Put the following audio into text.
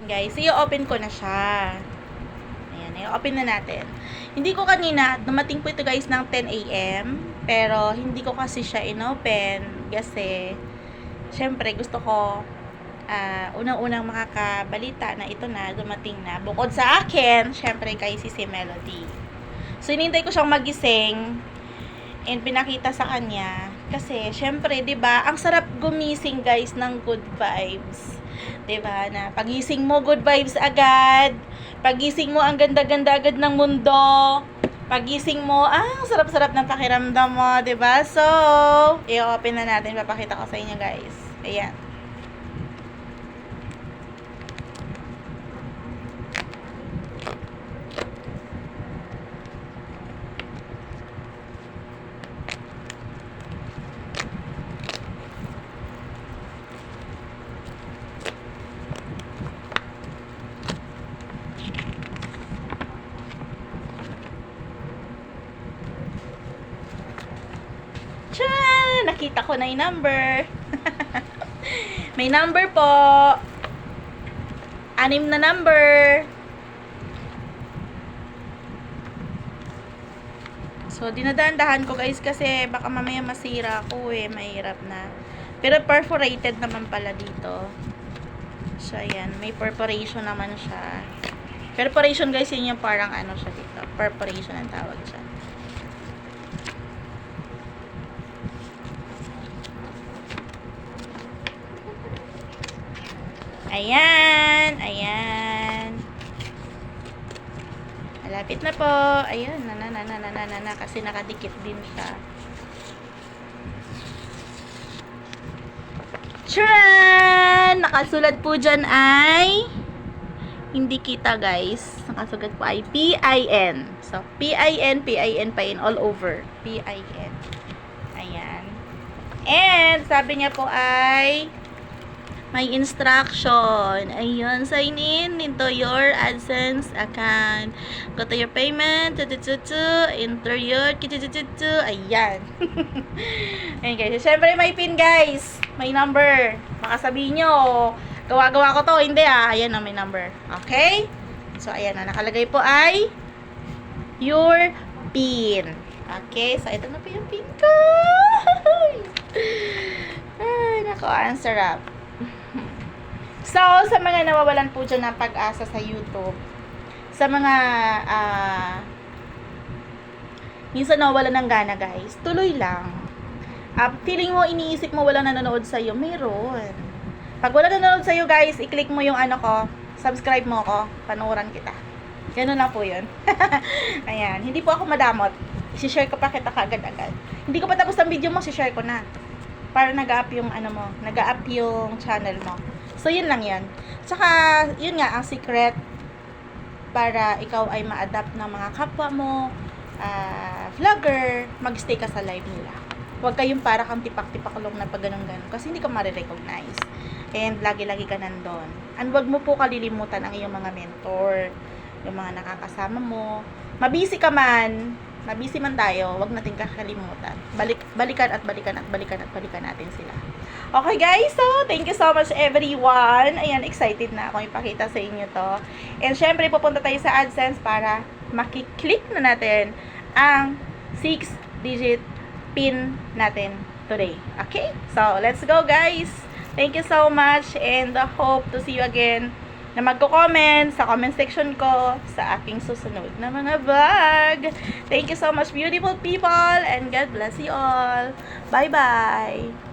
guys, i-open ko na siya. Ayan, i-open na natin. Hindi ko kanina, dumating po ito guys ng 10 AM, pero hindi ko kasi siya in-open kasi syempre gusto ko unang-unang makakabalita na ito na dumating na. Bukod sa akin, syempre kay si Melody. So, inintay ko siyang magising and pinakita sa kanya kasi syempre, 'di ba, ang sarap gumising guys ng good vibes. 'Di ba? Na pagising mo good vibes agad. Pagising mo ang ganda-ganda agad ng mundo. Pagising mo, ang sarap-sarap ng pakiramdam mo, 'di ba? So, i-open na natin, papakita ko sa inyo guys. Ayan. Tiyaan! Nakita ko na yung number. May number po. 6 na number. So, dinadahan ko guys kasi baka mamaya masira ako mahirap na. Pero perforated naman pala dito. So, ayan. May perforation naman siya. Perforation guys, yun yung parang ano siya dito. Perforation ang tawag siya. Ayan, ayan. Malapit na po. Ayan, na kasi nakadikit din siya. Tcharan! Nakasulat po dyan ay hindi kita guys. Nakasulat po ay PIN. So, PIN pa in all over. PIN. Ayan. And, sabi niya po ay may instruction. Ayun, sign in into your AdSense account. Go to your payment. Enter your. Ayan. Ayan guys. Siyempre may pin guys. May number. Baka sabihin nyo, gawa-gawa ko to. Hindi Ayan na, may number. Okay? So, ayan na. Nakalagay po ay your pin. Okay? So, ito na po yung pin ko. Ay, nako. Ang sarap. So, sa mga nawawalan po dyan ng pag-asa sa YouTube, sa mga minsan nawawalan ng gana guys, tuloy lang. Feeling mo, iniisip mo walang nanonood sa'yo, mayroon. Pag walang nanonood sa'yo guys, i-click mo yung ano ko, subscribe mo ko, panoorin kita. Ganun lang po yun. Ayan, hindi po ako madamot. I-share ko pa kita kagad-agad. Hindi ko pa tapos ang video mo, i-share ko na. Para nag-up yung ano mo, nag-up yung channel mo. So, yun lang yan. Tsaka, yun nga, ang secret para ikaw ay ma-adapt ng mga kapwa mo, vlogger, mag-stay ka sa live nila. Huwag kayong para kang tipak-tipaklong na pag ganun-ganun kasi hindi ka marirecognize. And, lagi-lagi ka nandun. And, huwag mo po kalilimutan ang iyong mga mentor, yung mga nakakasama mo. Mabisi ka man tayo, wag natin kakalimutan. Balikan natin sila. Okay guys, so thank you so much everyone. Ayan, excited na ako ipakita sa inyo to. And syempre pupunta tayo sa AdSense para makiklik na natin ang 6-digit PIN natin today. Okay? So, let's go guys. Thank you so much and hope to see you again na magko-comment sa comment section ko sa aking susunod na mga vlog. Thank you so much beautiful people and God bless you all. Bye-bye!